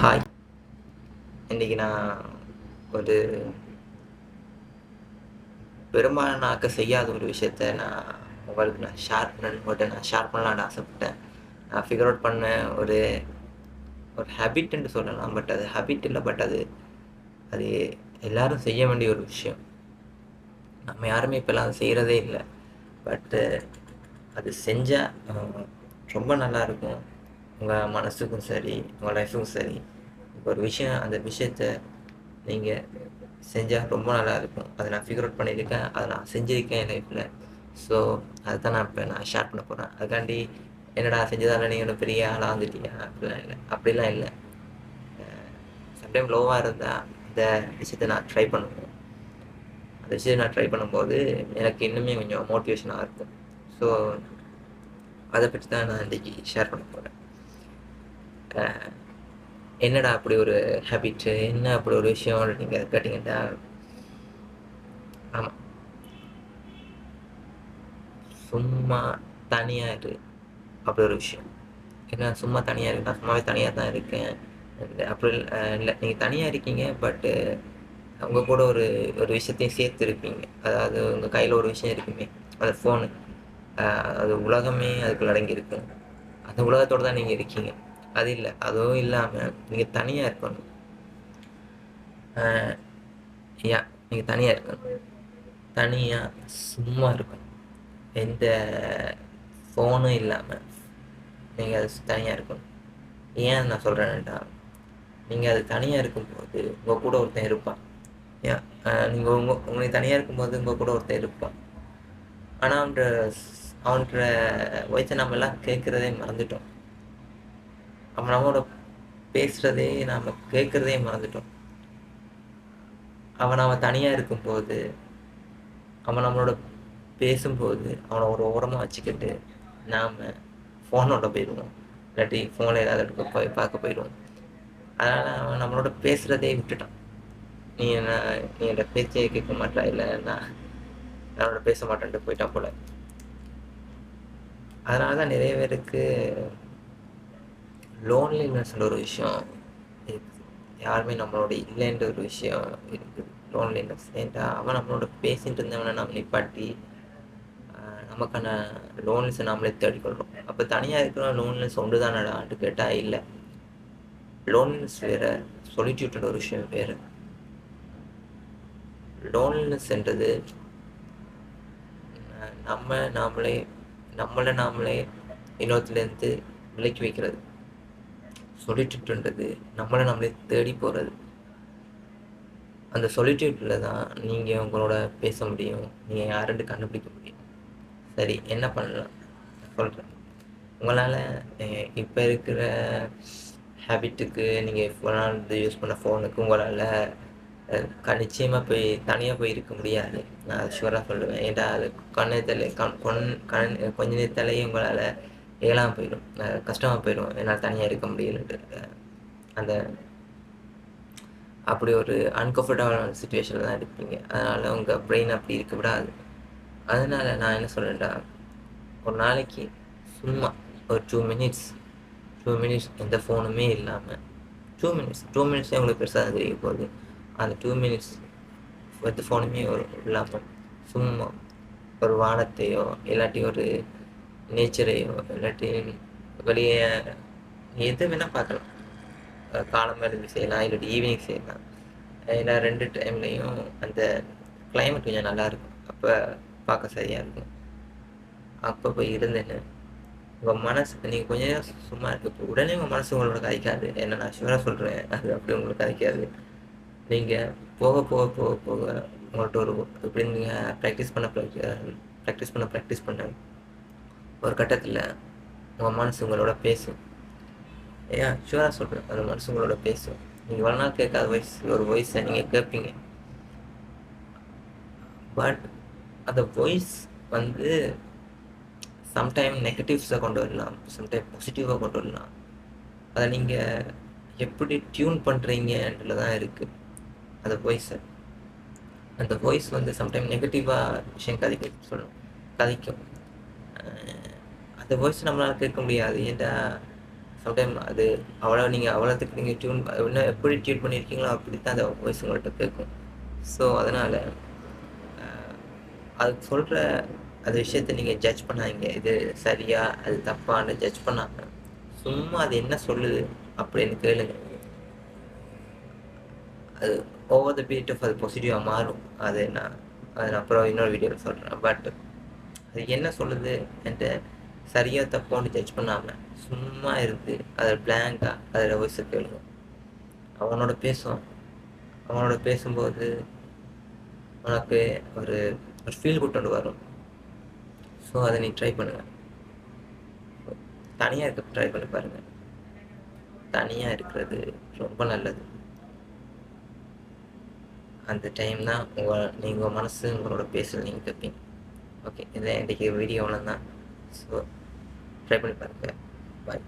Hi. இன்றைக்கி நான் ஒரு பெரும்பாலானாக்க செய்யாத ஒரு விஷயத்த உங்களுக்கு நான் ஷேர் பண்ணலான்னு ஆசைப்பட்டேன். நான் ஃபிகர் அவுட் பண்ண ஒரு ஒரு ஹேபிட்ன்னு சொல்லலாம். பட் அது ஹேபிட் இல்லை. பட் அது அது எல்லாரும் செய்ய வேண்டிய ஒரு விஷயம். நம்ம யாருமே இப்போல்லாம் அதை செய்கிறதே இல்லை. பட்டு அது செஞ்சால் ரொம்ப நல்லாயிருக்கும். உங்கள் மனசுக்கும் சரி, உங்கள் லைஃபுக்கும் சரி. இப்போ ஒரு விஷயம், அந்த விஷயத்த நீங்கள் செஞ்சால் ரொம்ப நல்லாயிருக்கும். அதை நான் ஃபிகர் அவுட் பண்ணியிருக்கேன். அதை நான் செஞ்சுருக்கேன் என் லைஃப்பில். ஸோ அதுதான் நான் ஷேர் பண்ண போகிறேன். அதுக்காண்டி என்னடா செஞ்சதால் நீங்கள் ஒன்றும் பெரிய ஆளாக வந்துட்டீங்க அப்படிலாம் இல்லை. சம்டைம் லோவாக இருந்தால் அந்த விஷயத்தை நான் ட்ரை பண்ணுவேன். அந்த விஷயத்தை நான் ட்ரை பண்ணும்போது எனக்கு இன்னுமே கொஞ்சம் மோட்டிவேஷனாக இருக்கும். ஸோ அதை பற்றி தான் நான் இன்றைக்கி ஷேர் பண்ண போகிறேன். என்னடா அப்படி ஒரு ஹேபிட்டு, என்ன அப்படி ஒரு விஷயம் நீங்கள் கேட்டிங்கன்னா, ஆமாம், சும்மா தனியாக இரு அப்படி ஒரு விஷயம். ஏன்னா சும்மா தனியாக இருக்கு, நான் சும்மாவே தனியாக தான் இருக்கேன். அப்படி இல்லை, நீங்கள் தனியாக இருக்கீங்க. பட்டு உங்கள் கூட ஒரு ஒரு விஷயத்தையும் சேர்த்து இருப்பீங்க. அதாவது உங்கள் கையில் ஒரு விஷயம் இருக்குமே, அது ஃபோனு. அது உலகமே அதுக்குள்ள அடங்கியிருக்கு. அந்த உலகத்தோடு தான் நீங்கள் இருக்கீங்க. அது இல்லை, அதுவும் இல்லாமல் நீங்கள் தனியாக இருக்கணும். ஏன் நீங்கள் தனியாக இருக்கணும், தனியாக சும்மா இருக்கணும். எந்த ஃபோனும் இல்லாமல் நீங்கள் அது தனியாக இருக்கணும். ஏன் நான் சொல்கிறேன்டா, நீங்கள் அது தனியாக இருக்கும்போது உங்கள் கூட ஒருத்தன் இருப்பான். ஏன் நீங்கள் உங்களுக்கு தனியாக இருக்கும்போது உங்கள் கூட ஒருத்தன் இருப்பான். ஆனால் அவன்ற வயசை நம்ம எல்லாம் கேட்குறதே மறந்துட்டோம். நம்மளோட பேசுகிறதே நாம் கேட்குறதே மறந்துட்டோம். அவன் தனியாக இருக்கும்போது, அவன் நம்மளோட பேசும்போது அவனை ஒரு ஓரமாக வச்சுக்கிட்டு நாம் ஃபோனோட போயிடுவோம். இல்லாட்டி ஃபோனில் ஏதாவது போய் பார்க்க போயிடுவோம். அதனால் அவன் நம்மளோட பேசுகிறதே விட்டுட்டான். நீ என்னோட பேச்சே கேட்க மாட்டா, இல்லை நான் அவனோட பேச மாட்டேன்ட்டு போயிட்டான் போல. அதனால தான் நிறைய பேருக்கு லோன்லினஸ்ன்ற ஒரு விஷயம் இருக்குது. யாருமே நம்மளோட இல்லைன்ற ஒரு விஷயம் இருக்குது, லோன்லினஸ். ஏன்டா அவன் நம்மளோட பேசிட்டு இருந்தவனை நம்ம நிப்பாட்டி நமக்கான லோன்லினஸை நம்மளே தேடிக்கொள்கிறோம். அப்போ தனியாக இருக்கிற லோன்லினஸ் ஒன்று தானடான்ட்டு கேட்டால் இல்லை. லோன்லினஸ் வேறு, சொலிட்யூட்ன்ற ஒரு விஷயம் வேறு. லோன்லினஸ்ன்றது நம்மளை நாமளே இன்னொருத்துலேருந்து விலக்கி வைக்கிறது. சொலிட்யூட்ன்றது நம்மளை நம்மளே தேடி போகிறது. அந்த சொலிட்யூட்டில் தான் நீங்கள் உங்களோட பேச முடியும், நீங்கள் யாருன்னு கண்டுபிடிக்க முடியும். சரி, என்ன பண்ணலாம் சொல்கிறேன். உங்களால் இப்போ இருக்கிற ஹேபிட்டுக்கு, நீங்கள் இப்போ யூஸ் பண்ண ஃபோனுக்கு உங்களால் நிச்சயமாக போய் தனியாக போய் இருக்க முடியாது. நான் அது ஷுவராக சொல்லுவேன். ஏன்டா அது கொஞ்ச நேரத்தாலேயே உங்களால் ஏழாமல் போயிடும், கஷ்டமாக போயிடும். என்னால் தனியாக இருக்க முடியலன்ட்டு அந்த அப்படி ஒரு அன்கம்ஃபர்டபுளான சுச்சுவேஷனில் தான் இருப்பீங்க. அதனால் உங்கள் பிரெயின் அப்படி இருக்க விடாது. அதனால் நான் என்ன சொல்கிறேன்டா, ஒரு நாளைக்கு சும்மா ஒரு 2 மினிட்ஸ் எந்த ஃபோனுமே இல்லாமல், 2 மினிட்ஸே உங்களுக்கு பெருசாக தெரிய போகுது. அந்த 2 மினிட்ஸ் எந்த ஃபோனுமே இல்லாமல் சும்மா ஒரு வானத்தையோ, இல்லாட்டி ஒரு நேச்சரையோ, இல்லாட்டி வெளியே எது வேணால் பார்க்கலாம். காலம்பேருந்து செய்யலாம், இல்லாட்டி ஈவினிங் செய்யலாம். ஏன்னா 2 டைம்லேயும் அந்த கிளைமேட் கொஞ்சம் நல்லாயிருக்கும். அப்போ பார்க்க சரியாக இருக்கும். அப்போ போய் இருந்தேன்னு உங்கள் மனசு, நீங்கள் கொஞ்சம் நேரம் சும்மா இருக்க உடனே உங்கள் மனசு உங்களோட கதைக்காது. என்ன நான் ஷுவராக சொல்கிறேன், அது அப்படி உங்களுக்கு கதைக்காது. நீங்கள் போக போக போக போக உங்கள்கிட்ட ஒரு இப்படி நீங்கள் ப்ராக்டிஸ் பண்ண ஒரு கட்டத்தில் உங்கள் மனசு உங்களோட பேசும். ஏன் ஷுவராக சொல்கிறேன், அந்த மனசு உங்களோட பேசும். நீங்கள் இவ்வளோ நாள் கேட்காத ஒரு வாய்ஸை நீங்கள் கேட்பீங்க. பட் அந்த வாய்ஸ் வந்து சம்டைம் நெகட்டிவ்ஸை கொண்டு வரலாம், சம்டைம் பாசிட்டிவாக கொண்டு வரலாம். அதை நீங்கள் எப்படி டியூன் பண்ணுறீங்கன்றதுல தான் இருக்குது அந்த வாய்ஸை. அந்த வாய்ஸ் வந்து சம்டைம் நெகட்டிவாக விஷயம் கதைக்கும். அந்த வாய்ஸ் நம்மளால் கேட்க முடியாது. ஏன்டா சம்டைம் அது நீங்கள் அவ்வளோத்துக்கு நீங்கள் இன்னும் எப்படி டியூன் பண்ணியிருக்கீங்களோ அப்படி தான் அந்த வாய்ஸ் உங்கள்கிட்ட கேட்கும். ஸோ அதனால் அது சொல்கிற அந்த விஷயத்தை நீங்கள் ஜட்ஜ் பண்ணாதீங்க. இது சரியா அது தப்பான்னு ஜட்ஜ் பண்ணாங்க. சும்மா அது என்ன சொல்லுது அப்படின்னு கேளுங்க. அது ஓவர் த பீட் ஆஃப் அது பாசிட்டிவாக மாறும். நான் அப்புறம் இன்னொரு வீடியோவில் சொல்கிறேன். பட் அது என்ன சொல்லுது என்கிட்ட சரியா தப்பான்னு ஜட்ஜ் பண்ணாமல் சும்மா இருந்து அதில் பிளாங்காக அதில் வாய்ஸை கேளுங்க. அவனோட பேசும்போது உனக்கு ஒரு ஃபீல் குட் ஒன்று வரும். ஸோ அதை நீ ட்ரை பண்ணுங்கள். தனியாக இருக்க ட்ரை பண்ணி பாருங்கள். தனியாக இருக்கிறது ரொம்ப நல்லது. அந்த டைம் தான் நீங்கள் மனசு உங்களோட பேசல நீங்கள் கேட்பீங்க. ஓகே, இதை இன்றைக்கி வீடியோ அவ்வளோதான். ஸோ ட்ரை பண்ணி பாருங்கள். பாய்.